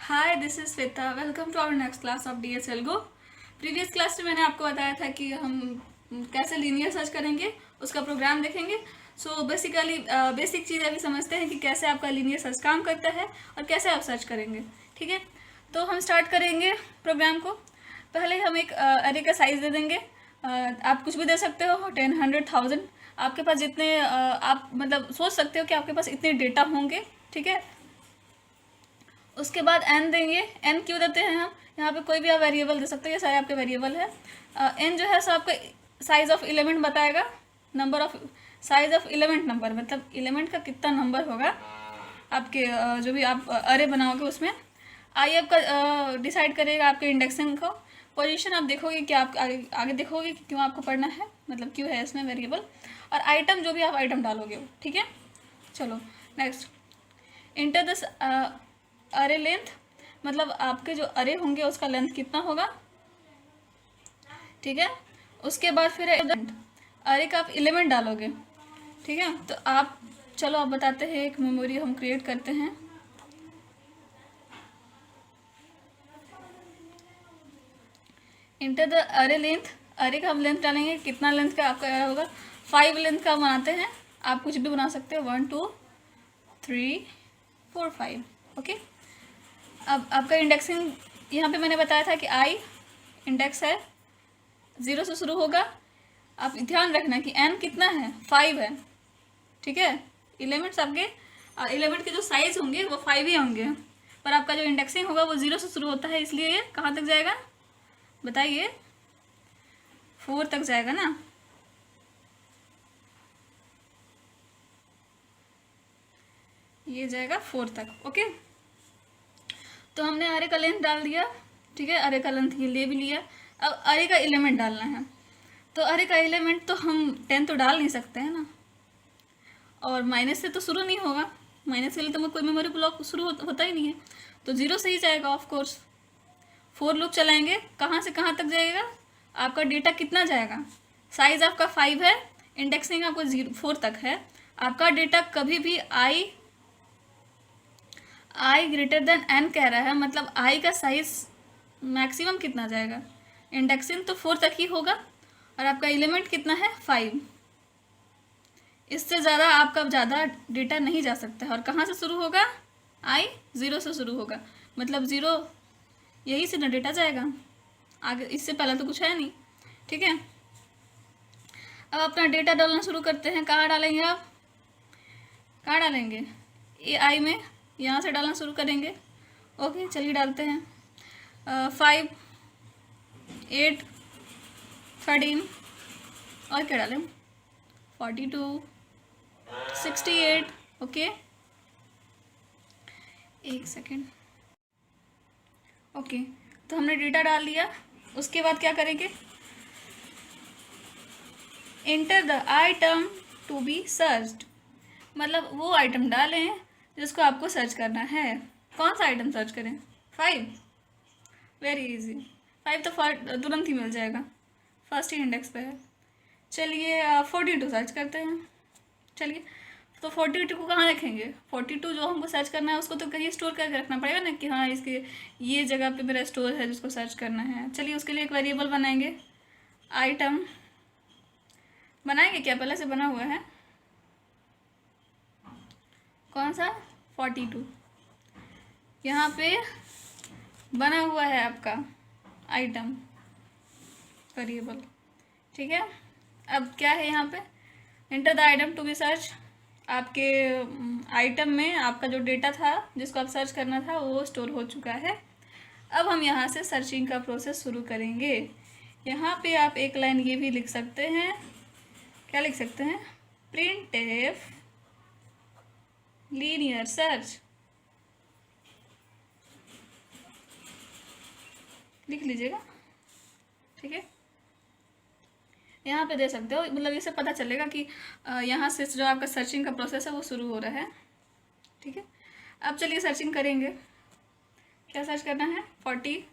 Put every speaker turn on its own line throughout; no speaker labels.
Hi, this is Shweta. Welcome to our next class of D S algo. Previous class में मैंने आपको बताया था कि हम कैसे लीनियर सर्च करेंगे, उसका प्रोग्राम देखेंगे। सो बेसिकली बेसिक चीज़ अभी समझते हैं कि कैसे आपका लीनियर सर्च काम करता है और कैसे आप सर्च करेंगे। ठीक है, तो हम स्टार्ट करेंगे प्रोग्राम को। पहले हम एक अरे का साइज़ दे देंगे। आप कुछ भी दे सकते हो, 10, 100,000। आपके पास जितने आप मतलब सोच सकते हो कि आपके पास इतने डेटा होंगे। ठीक है, उसके बाद एन देंगे। एन क्यों देते हैं हम? यहाँ पे कोई भी आप वेरिएबल दे सकते हो, ये सारे आपके वेरिएबल है। एन जो है सो आपका साइज ऑफ एलिमेंट बताएगा, number of size of element number, मतलब एलिमेंट का कितना नंबर होगा आपके जो भी आप अरे बनाओगे उसमें। आई आपका डिसाइड करेगा आपके इंडेक्सिंग को। पोजीशन आप देखोगे कि आप आगे देखोगे कि क्यों आपको पढ़ना है, मतलब क्यों है इसमें वेरिएबल। और आइटम जो भी आप आइटम डालोगे वो। ठीक है, चलो नेक्स्ट। इंटर दिस अरे लेंथ, मतलब आपके जो अरे होंगे उसका लेंथ कितना होगा। ठीक है, उसके बाद फिर अरे का आप एलिमेंट डालोगे। ठीक है, तो आप चलो आप बताते हैं, एक मेमोरी हम क्रिएट करते हैं। इंटर द अरे लेंथ, अरे का हम लेंथ डालेंगे, कितना लेंथ का आपका अरे होगा। 5 लेंथ का बनाते हैं, आप कुछ भी बना सकते हो, 1 2 3 4 5। ओके, अब आपका इंडेक्सिंग यहाँ पे मैंने बताया था कि आई इंडेक्स है, 0 से शुरू होगा। आप ध्यान रखना कि एन कितना है, 5 है। ठीक है, एलिमेंट्स आपके एलिमेंट के जो साइज होंगे वो 5 ही होंगे, पर आपका जो इंडेक्सिंग होगा वो 0 से शुरू होता है, इसलिए ये कहाँ तक जाएगा बताइए, 4 तक जाएगा ना। ये जाएगा 4 तक। ओके, तो हमने अरे का लेंथ डाल दिया। ठीक है, अरे का लेंथ ये ले भी लिया। अब अरे का एलिमेंट डालना है, तो अरे का एलिमेंट तो हम 10 तो डाल नहीं सकते हैं ना, और माइनस से तो शुरू नहीं होगा, माइनस के लिए तो कोई मेमोरी ब्लॉक शुरू होता ही नहीं है, तो 0 से ही जाएगा ऑफ कोर्स। 4 लूप चलाएंगे, कहाँ से कहाँ तक जाएगा, आपका डेटा कितना जाएगा। साइज आपका 5 है, इंडेक्सिंग आपको 4 तक है। आपका डेटा कभी भी आई ग्रेटर देन एन कह रहा है, मतलब आई का साइज मैक्सिमम कितना जाएगा, इंडेक्सिंग तो 4 तक ही होगा, और आपका एलिमेंट कितना है 5। इससे ज़्यादा आपका ज़्यादा डेटा नहीं जा सकता है। और कहाँ से शुरू होगा, आई 0 से शुरू होगा, मतलब 0 यही से ना डेटा जाएगा, आगे इससे पहले तो कुछ है नहीं। ठीक है, अब अपना डेटा डालना शुरू करते हैं। कहाँ डालेंगे आप, कहाँ डालेंगे, ये आई में, यहाँ से डालना शुरू करेंगे। ओके, चलिए डालते हैं। 5 8 13 और क्या डालें, 42 68। ओके, एक सेकेंड। ओके, तो हमने डेटा डाल दिया। उसके बाद क्या करेंगे, enter the item to be searched, मतलब वो आइटम डालें जिसको आपको सर्च करना है। कौन सा आइटम सर्च करें, 5। वेरी इजी, 5 तो तुरंत ही मिल जाएगा, फर्स्ट ही इंडेक्स पे है। चलिए 42 सर्च करते हैं। चलिए, तो 42 को कहाँ रखेंगे, 42 जो हमको सर्च करना है उसको तो कहीं स्टोर करके रखना पड़ेगा ना, कि हाँ इसके ये जगह पे मेरा स्टोर है जिसको सर्च करना है। चलिए उसके लिए एक वेरिएबल बनाएंगे, आइटम बनाएंगे, क्या पहले से बना हुआ है, कौन सा, 42 यहाँ पे बना हुआ है आपका आइटम वेरिएबल। ठीक है, अब क्या है यहाँ पे, enter the item to be search, आपके आइटम में आपका जो डेटा था जिसको आप सर्च करना था वो स्टोर हो चुका है। अब हम यहाँ से सर्चिंग का प्रोसेस शुरू करेंगे। यहाँ पे आप एक लाइन ये भी लिख सकते हैं, क्या लिख सकते हैं, प्रिंटफ लीनियर सर्च, लिख लीजिएगा। ठीक है, यहाँ पे दे सकते हो, मतलब इससे पता चलेगा कि यहाँ से जो आपका सर्चिंग का प्रोसेस है वो शुरू हो रहा है। ठीक है, अब चलिए सर्चिंग करेंगे। क्या सर्च करना है, 42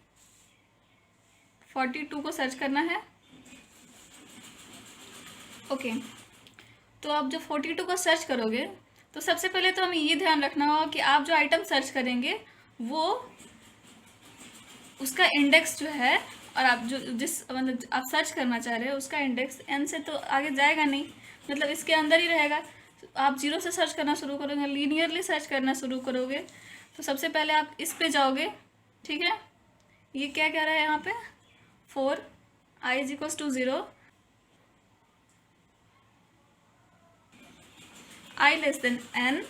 को सर्च करना है। ओके, तो आप जो 42 को सर्च करोगे तो सबसे पहले तो हमें ये ध्यान रखना होगा कि आप जो आइटम सर्च करेंगे वो उसका इंडेक्स जो है, और आप जो जिस मतलब आप सर्च करना चाह रहे हो उसका इंडेक्स n से तो आगे जाएगा नहीं, मतलब इसके अंदर ही रहेगा। आप 0 से सर्च करना शुरू करोगे, लीनियरली सर्च करना शुरू करोगे, तो सबसे पहले आप इस पे जाओगे, ठीक है। ये क्या कह रहा है यहाँ पे, 4 i is equals to 0, i less than n,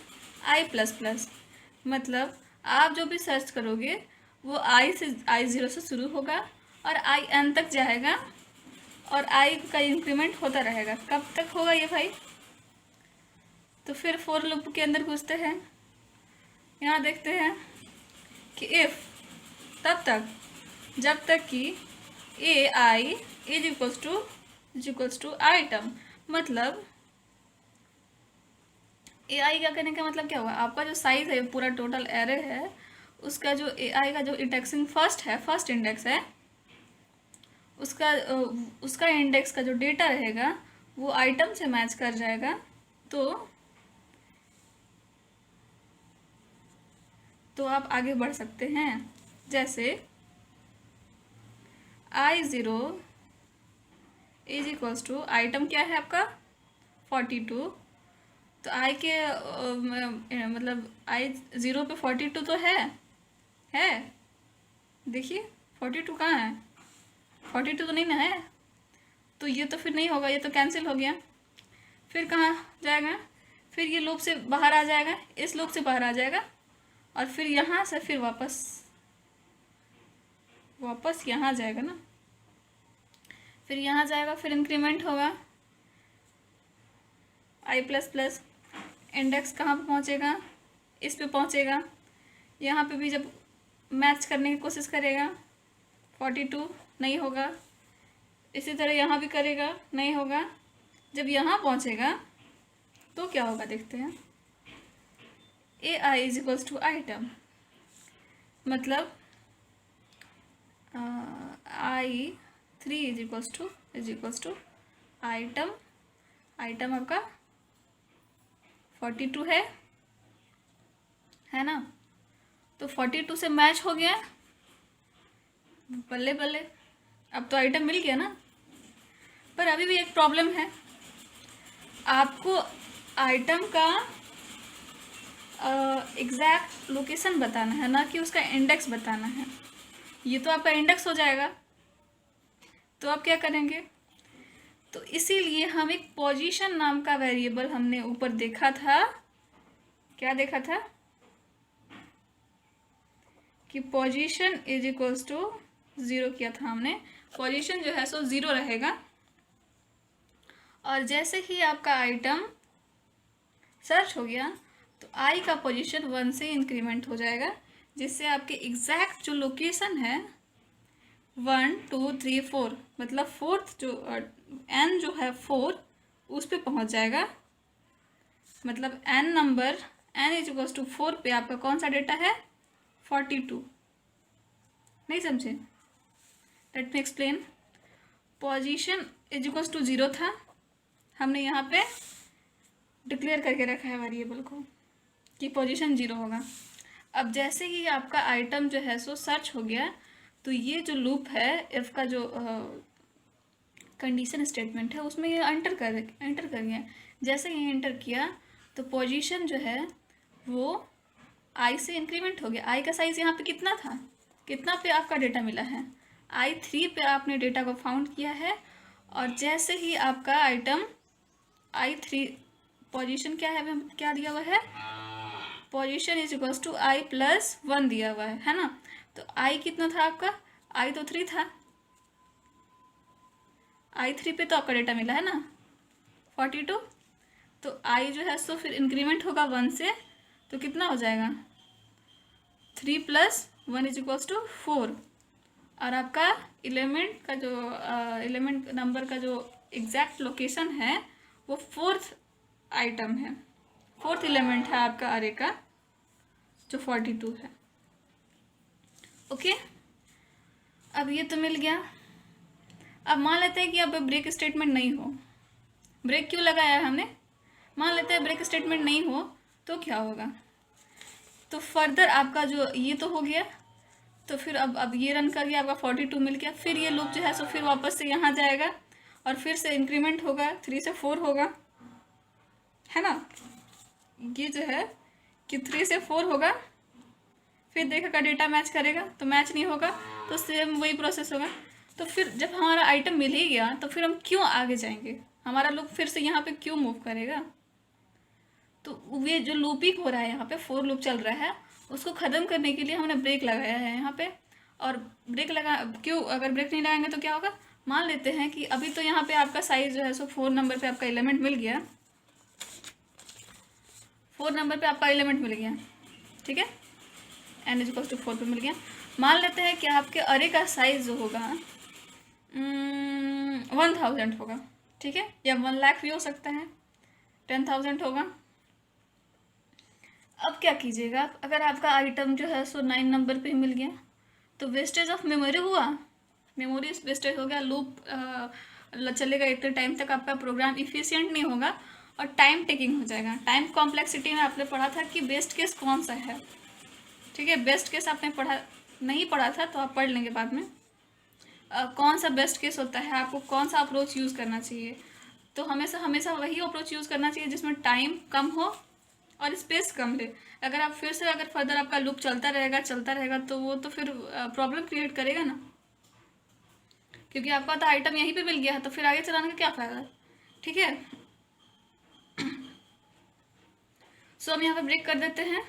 i plus plus, मतलब आप जो भी सर्च करोगे वो i 0 से शुरू होगा और i n तक जाएगा, और i का इंक्रीमेंट होता रहेगा। कब तक होगा ये भाई, तो फिर फोर लूप के अंदर घुसते हैं, यहाँ देखते हैं कि इफ, तब तक जब तक कि ए I is equals to item, मतलब ए आई का करने का मतलब क्या हुआ, आपका जो साइज है पूरा टोटल एरे है उसका जो ए आई का जो इंडेक्सिंग फर्स्ट इंडेक्स है उसका इंडेक्स का जो डेटा रहेगा वो आइटम से मैच कर जाएगा। तो आप आगे बढ़ सकते हैं, जैसे i0 is equals to item क्या है आपका 42, तो i के मतलब i0 पे 42 तो है देखिए 42 कहाँ है, 42 तो नहीं ना है, तो ये तो फिर नहीं होगा, ये तो कैंसिल हो गया। फिर कहाँ जाएगा, फिर ये लूप से बाहर आ जाएगा, इस लूप से बाहर आ जाएगा, और फिर यहाँ से फिर वापस यहाँ जाएगा ना, फिर यहाँ जाएगा, फिर इंक्रीमेंट होगा i प्लस प्लस, इंडेक्स कहाँ पे पहुँचेगा, इस पे पहुँचेगा, यहाँ पे भी जब मैच करने की कोशिश करेगा 42 नहीं होगा, इसी तरह यहाँ भी करेगा नहीं होगा, जब यहाँ पहुँचेगा तो क्या होगा देखते हैं, ए I is equals to item, मतलब i3 is equals to item आपका 42 है ना, तो 42 से मैच हो गया, बल्ले बल्ले, अब तो आइटम मिल गया ना। पर अभी भी एक प्रॉब्लम है, आपको आइटम का एग्जैक्ट लोकेशन बताना है ना कि उसका इंडेक्स बताना है। ये तो आपका इंडेक्स हो जाएगा, तो आप क्या करेंगे, तो इसीलिए हम एक पोजीशन नाम का वेरिएबल हमने ऊपर देखा था, क्या देखा था कि पोजीशन इज इक्वल्स टू 0 किया था हमने, पोजीशन जो है सो 0 रहेगा, और जैसे ही आपका आइटम सर्च हो गया तो आई का पोजीशन 1 से इंक्रीमेंट हो जाएगा, जिससे आपके एग्जैक्ट जो लोकेशन है 1 2 3 4, मतलब फोर्थ जो n जो है 4 उस पे पहुंच जाएगा, मतलब n इज इक्वल्स टू 4 पे आपका कौन सा डेटा है 42, नहीं समझे, let me explain. Position is equals to 0 था, हमने यहाँ पे डिक्लेयर करके रखा है वेरिएबल को कि पोजीशन 0 होगा। अब जैसे ही आपका आइटम जो है सो सर्च हो गया, तो ये जो लूप है इफ का जो कंडीशन स्टेटमेंट है उसमें ये एंटर कर गया, जैसे ही एंटर किया तो पोजीशन जो है वो आई से इंक्रीमेंट हो गया। आई का साइज यहाँ पे कितना था, कितना पे आपका डेटा मिला है, i3 पे आपने डेटा को फाउंड किया है, और जैसे ही आपका आइटम i3 पोजीशन क्या है, क्या दिया हुआ है, position is equals to i plus 1 दिया हुआ है ना, तो i कितना था आपका, i तो 3 था, i3 पे तो आपका डेटा मिला है ना 42, तो i जो है सो फिर इंक्रीमेंट होगा 1 से, तो कितना हो जाएगा 3 प्लस 1 इज इक्वल्स टू 4, और आपका एलिमेंट नंबर का जो एग्जैक्ट लोकेशन है वो फोर्थ आइटम है, फोर्थ एलिमेंट है आपका अरे का जो 42 है। ओके, अब ये तो मिल गया। अब मान लेते हैं कि अब ब्रेक स्टेटमेंट नहीं हो, ब्रेक क्यों लगाया है हमने, मान लेते हैं ब्रेक स्टेटमेंट नहीं हो तो क्या होगा, तो फर्दर आपका जो ये तो हो गया, तो फिर अब ये रन कर गया, आपका 42 मिल गया। फिर ये लूप जो है सो फिर वापस से यहाँ जाएगा और फिर से इंक्रीमेंट होगा, 3 से 4 होगा, है ना। ये जो है कि 3 से 4 होगा, फिर देखेगा डेटा मैच करेगा, तो मैच नहीं होगा तो सेम वही प्रोसेस होगा। तो फिर जब हमारा आइटम मिल ही गया तो फिर हम क्यों आगे जाएंगे, हमारा लूप फिर से यहाँ पे क्यों मूव करेगा। तो ये जो लूपिंग हो रहा है यहाँ पे, फोर लूप चल रहा है, उसको ख़त्म करने के लिए हमने ब्रेक लगाया है यहाँ पे। और ब्रेक लगा क्यों, अगर ब्रेक नहीं लगाएंगे तो क्या होगा। मान लेते हैं कि अभी तो यहाँ पे आपका साइज जो है सो 4 नंबर पे आपका एलिमेंट मिल गया, 4 नंबर पे आपका एलिमेंट मिल गया, ठीक है, n इज इक्वल टू 4 पे मिल गया। मान लेते हैं कि आपके अरे का साइज जो होगा 1000 होगा, ठीक है, या 1 लाख भी हो सकता है, 10,000 होगा। अब क्या कीजिएगा, अगर आपका आइटम जो है सो 9 नंबर पे मिल गया तो वेस्टेज ऑफ मेमोरी हुआ, मेमोरी वेस्टेज हो गया, लूप चलेगा इतने टाइम तक, आपका प्रोग्राम इफिशिएंट नहीं होगा और टाइम टेकिंग हो जाएगा। टाइम कॉम्प्लेक्सिटी में आपने पढ़ा था कि बेस्ट केस कौन सा है, ठीक है, बेस्ट केस आपने नहीं पढ़ा था तो आप पढ़ लेंगे बाद में। कौन सा बेस्ट केस होता है, आपको कौन सा अप्रोच यूज़ करना चाहिए, तो हमेशा वही अप्रोच यूज़ करना चाहिए जिसमें टाइम कम हो और स्पेस कम ले। अगर आप फिर से अगर फर्दर आपका लूप चलता रहेगा तो वो तो फिर प्रॉब्लम क्रिएट करेगा ना, क्योंकि आपका तो आइटम यहीं पे मिल गया है, तो फिर आगे चलाने का क्या फ़ायदा, ठीक है। सो हम यहाँ पे ब्रेक कर देते हैं।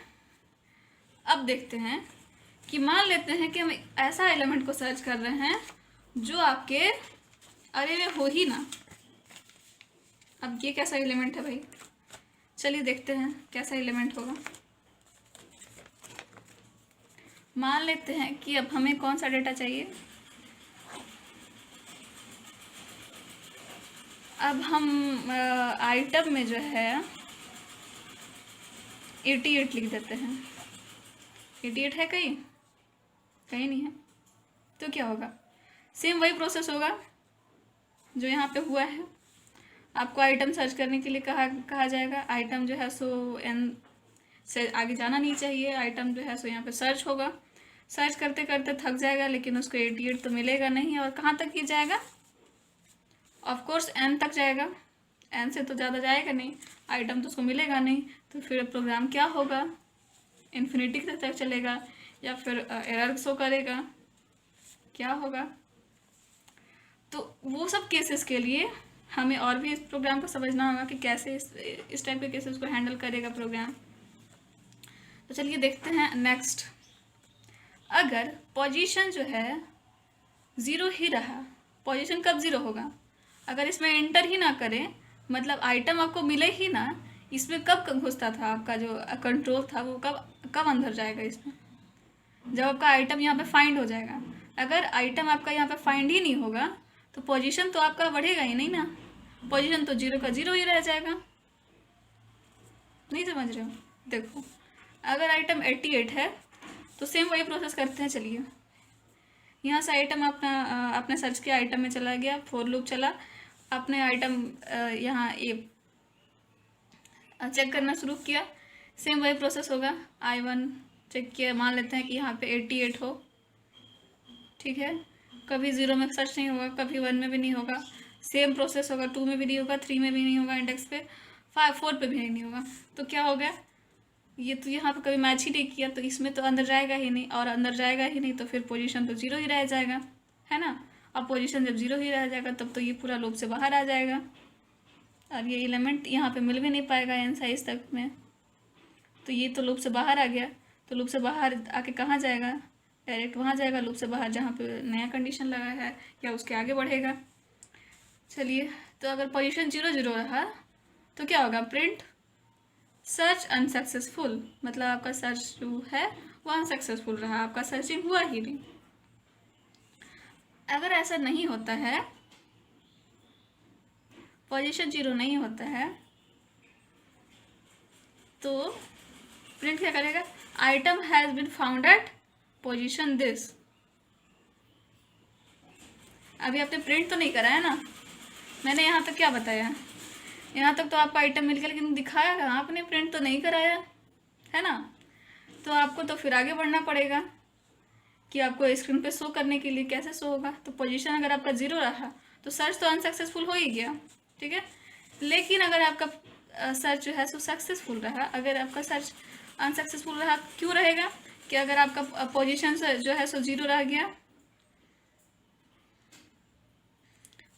अब देखते हैं कि मान लेते हैं कि हम ऐसा एलिमेंट को सर्च कर रहे हैं जो आपके अरे में हो ही ना। अब ये कैसा एलिमेंट है भाई, चलिए देखते हैं कैसा एलिमेंट होगा। मान लेते हैं कि अब हमें कौन सा डेटा चाहिए, अब हम आइटम में जो है 88 लिख देते हैं। 88 है कहीं नहीं है, तो क्या होगा, सेम वही प्रोसेस होगा जो यहाँ पे हुआ है। आपको आइटम सर्च करने के लिए कहा जाएगा, आइटम जो है सो n से आगे जाना नहीं चाहिए, आइटम जो है सो यहाँ पे सर्च होगा, सर्च करते करते थक जाएगा, लेकिन उसको 88 तो मिलेगा नहीं, और कहाँ तक ही जाएगा, ऑफ कोर्स n तक जाएगा, n से तो ज़्यादा जाएगा नहीं, आइटम तो उसको मिलेगा नहीं, तो फिर प्रोग्राम क्या होगा, इन्फिनिटी तक चलेगा या फिर एरर शो करेगा, क्या होगा। तो वो सब केसेस के लिए हमें और भी इस प्रोग्राम को समझना होगा कि कैसे इस टाइप के केसेस को हैंडल करेगा प्रोग्राम। तो चलिए देखते हैं नेक्स्ट। अगर पोजीशन जो है 0 ही रहा, पोजीशन कब 0 होगा, अगर इसमें एंटर ही ना करें, मतलब आइटम आपको मिले ही ना, इसमें कब घुसता था आपका जो कंट्रोल था, वो कब अंदर जाएगा इसमें, जब आपका आइटम यहाँ पे फाइंड हो जाएगा। अगर आइटम आपका यहाँ पे फाइंड ही नहीं होगा तो पोजीशन तो आपका बढ़ेगा ही नहीं ना, पोजीशन तो 0 का 0 ही रह जाएगा। नहीं समझ रहे हो, देखो अगर आइटम 88 है तो सेम वही प्रोसेस करते हैं। चलिए यहाँ से आइटम आपने सर्च किया, आइटम में चला गया, फोर लूप चला, आपने आइटम यहाँ चेक करना शुरू किया, सेम वही प्रोसेस होगा। I1 चेक किया, मान लेते हैं कि यहाँ पे 88 हो, ठीक है, कभी 0 में सर्च नहीं होगा, कभी 1 में भी नहीं होगा, सेम प्रोसेस होगा, 2 में भी नहीं होगा, 3 में भी नहीं होगा, इंडेक्स पे 4 पे भी नहीं होगा। तो क्या हो गया, ये तो यहाँ पे कभी मैच ही नहीं किया, तो इसमें तो अंदर जाएगा ही नहीं, और अंदर जाएगा ही नहीं तो फिर पोजीशन तो 0 ही रह जाएगा, है ना। अब पोजीशन जब 0 ही रह जाएगा तब तो ये पूरा लूप से बाहर आ जाएगा, और ये एलिमेंट यहाँ पे मिल भी नहीं पाएगा n साइज तक में, तो ये तो लूप से बाहर आ गया। तो लूप से बाहर आके कहाँ जाएगा, डायरेक्ट वहाँ जाएगा लूप से बाहर जहाँ पे नया कंडीशन लगा है, या उसके आगे बढ़ेगा। चलिए, तो अगर पोजीशन 0 रहा तो क्या होगा, प्रिंट सर्च अनसक्सेसफुल, मतलब आपका सर्च जो है वो अनसक्सेसफुल रहा, आपका सर्चिंग हुआ ही नहीं। अगर ऐसा नहीं होता है, पोजीशन 0 नहीं होता है, तो प्रिंट क्या करेगा, item has been found at position this. अभी आपने प्रिंट तो नहीं करा है ना, मैंने यहाँ तक क्या बताया, यहाँ तक तो आपका आइटम मिल गया, लेकिन दिखाया कहाँ आपने, प्रिंट तो नहीं कराया है ना। तो आपको तो फिर आगे बढ़ना पड़ेगा कि आपको स्क्रीन पे शो करने के लिए कैसे शो होगा। तो पोजीशन अगर आपका 0 रहा तो सर्च तो अनसक्सेसफुल हो ही गया, ठीक है। लेकिन अगर आपका सर्च जो है सो सक्सेसफुल रहा, अगर आपका सर्च अनसक्सेसफुल रहा, क्यों रहेगा कि अगर आपका पोजीशन जो है सो 0 रह गया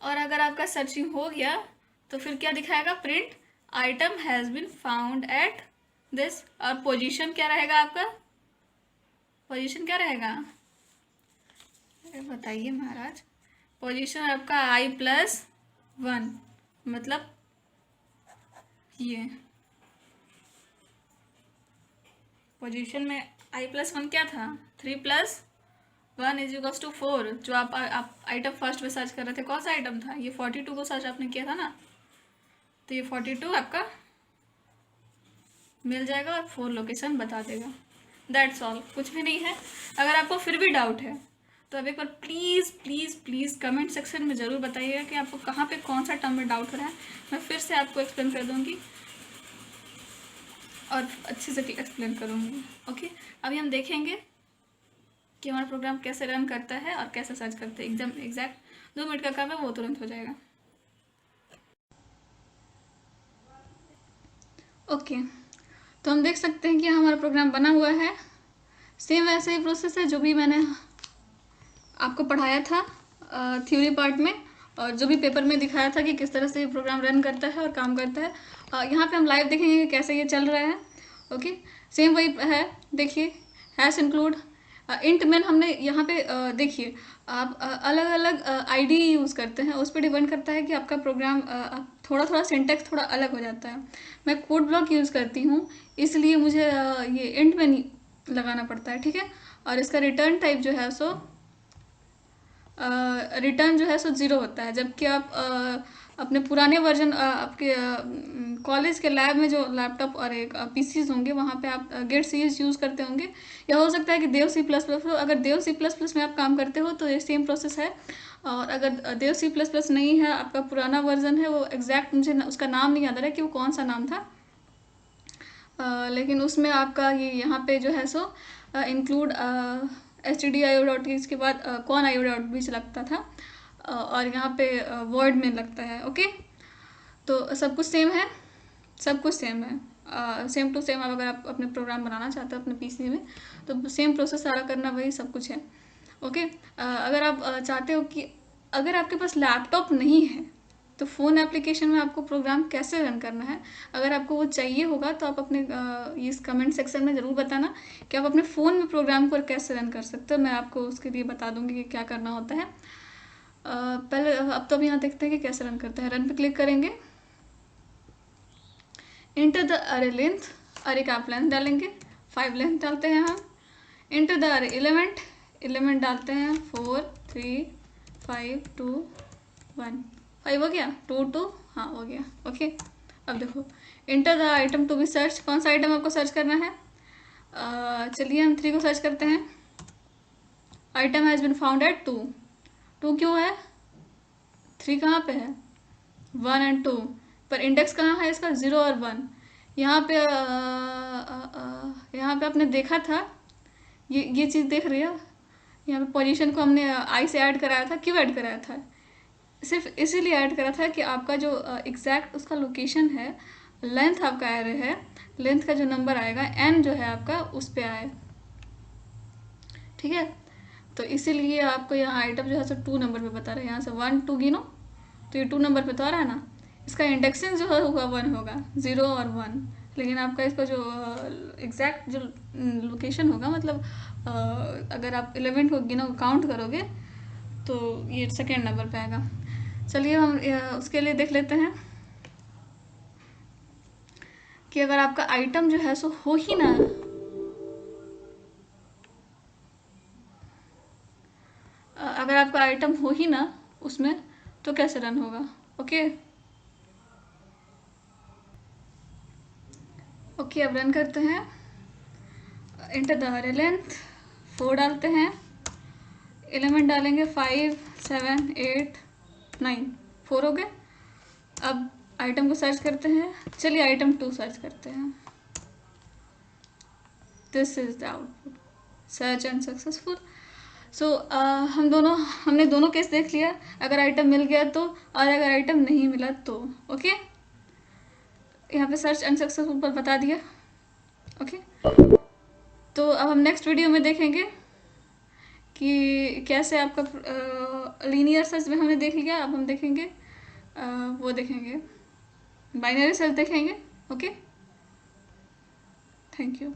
और अगर आपका सर्चिंग हो गया तो फिर क्या दिखाएगा, print item has been found at this. और पोजीशन क्या रहेगा आपका, पोजीशन क्या रहेगा, अरे बताइए महाराज। पोजीशन आपका i+1, मतलब ये पोजीशन में i+1 क्या था, 3+1 = 4। जो आप आइटम फर्स्ट में सर्च कर रहे थे, कौन सा आइटम था, ये 42 को सर्च आपने किया था ना, तो ये 42 आपका मिल जाएगा और 4 लोकेशन बता देगा। दैट्स ऑल, कुछ भी नहीं है। अगर आपको फिर भी डाउट है तो अब एक बार please please please comment section में ज़रूर बताइएगा कि आपको कहाँ पे कौन सा टर्म में डाउट हो रहा है। मैं फिर से आपको एक्सप्लेन कर दूँगी और अच्छे से एक्सप्लेन करूँगी। ओके, अभी हम देखेंगे कि हमारा प्रोग्राम कैसे रन करता है और कैसे सर्च करते हैं। एकदम एग्जैक्ट 2 मिनट का काम है, वो तुरंत हो जाएगा। ओके, तो हम देख सकते हैं कि हमारा प्रोग्राम बना हुआ है। सेम वैसे ही प्रोसेस है जो भी मैंने आपको पढ़ाया था थ्योरी पार्ट में, और जो भी पेपर में दिखाया था कि किस तरह से ये प्रोग्राम रन करता है और काम करता है। यहाँ पे हम लाइव देखेंगे कि कैसे ये चल रहा है। ओके, सेम वही है, देखिए हैश इंक्लूड इंट मेन। हमने यहाँ पे देखिए आप अलग अलग आईडी यूज़ करते हैं, उस पर डिपेंड करता है कि आपका प्रोग्राम थोड़ा थोड़ा सिंटेक्स थोड़ा अलग हो जाता है। मैं कोड ब्लॉक यूज़ करती हूँ, इसलिए मुझे ये इंट मेन लगाना पड़ता है, ठीक है। और इसका रिटर्न टाइप जो है सो रिटर्न जो है सो 0 होता है। जबकि आप अपने पुराने वर्जन आपके कॉलेज के लैब में जो लैपटॉप और एक पीसीज होंगे वहाँ पे आप गेट सीरीज यूज़ करते होंगे, या हो सकता है कि देव C++ हो। अगर देव C++ में आप काम करते हो तो ये सेम प्रोसेस है। और अगर देव C++ नहीं है, आपका पुराना वर्जन है, वो एग्जैक्ट मुझे उसका नाम नहीं याद आ रहा है कि वो कौन सा नाम था, लेकिन उसमें आपका ये यहाँ पे जो है सो इंक्लूड stdio.t इसके बाद कौन io.b लगता था, और यहाँ पे वर्ड में लगता है। ओके, तो सब कुछ सेम है, सब कुछ सेम है, सेम टू सेम। अगर आप अपने प्रोग्राम बनाना चाहते हो अपने पीसी में तो सेम प्रोसेस सारा करना, वही सब कुछ है। ओके, अगर आप चाहते हो कि अगर आपके पास लैपटॉप नहीं है तो फ़ोन एप्लीकेशन में आपको प्रोग्राम कैसे रन करना है, अगर आपको वो चाहिए होगा तो आप अपने इस कमेंट सेक्शन में ज़रूर बताना कि आप अपने फ़ोन में प्रोग्राम को कैसे रन कर सकते हो। मैं आपको उसके लिए बता दूंगी कि क्या करना होता है। पहले अब तो यहाँ देखते हैं कि कैसे रन करते हैं। रन पे क्लिक करेंगे, इंटर द अरे लेंथ, अरे का आप लेंथ डालेंगे, 5 लेंथ डालते हैं हम। इंटर द अरे एलिमेंट डालते हैं 4 3 5 2 1, 5 हो गया, 2 2, हाँ हो गया। ओके, अब देखो enter the item to be search, कौन सा आइटम आपको सर्च करना है। चलिए हम 3 को सर्च करते हैं। Item has been found at 2, 2 क्यों है, 3 कहाँ पे है, 1 एंड 2, पर इंडेक्स कहाँ है इसका, 0 और 1। यहाँ पे यहाँ पे आपने देखा था, ये चीज़ देख रही है, यहाँ पे पोजीशन को हमने आई से ऐड कराया था। क्यों ऐड कराया था, सिर्फ इसीलिए ऐड करा था कि आपका जो एग्जैक्ट उसका लोकेशन है, लेंथ आपका एरे है, लेंथ का जो नंबर आएगा n जो है आपका उस पे आए, ठीक है। तो इसीलिए आपको यहाँ आइटम जो है सो 2 नंबर पे बता रहे हैं। यहाँ से 1 2 गिनो तो ये 2 नंबर पे तो आ रहा है ना। इसका इंडेक्सिंग जो होगा 1 होगा, 0 और 1, लेकिन आपका इसका जो एग्जैक्ट जो लोकेशन होगा, मतलब अगर आप 11 को गिनो काउंट करोगे तो ये सेकेंड नंबर पे आएगा। चलिए हम उसके लिए देख लेते हैं कि अगर आपका आइटम जो है सो हो ही ना, अगर आपका आइटम हो ही ना उसमें तो कैसे रन होगा। ओके ओके, अब रन करते हैं। इंटर द अरे लेंथ 4 डालते हैं, एलिमेंट डालेंगे 5 7 8 9, 4 हो गए। अब आइटम को सर्च करते हैं। चलिए आइटम 2 सर्च करते हैं। This is the output, search unsuccessful. So हमने दोनों केस देख लिया, अगर आइटम मिल गया तो, और अगर आइटम नहीं मिला तो। ओके, यहाँ पे सर्च अनसक्सेसफुल पर बता दिया। ओके, तो अब हम नेक्स्ट वीडियो में देखेंगे कि कैसे आपका लीनियर सर्च में हमने देख लिया। अब हम देखेंगे वो देखेंगे बाइनरी सर्च देखेंगे। Okay, thank you.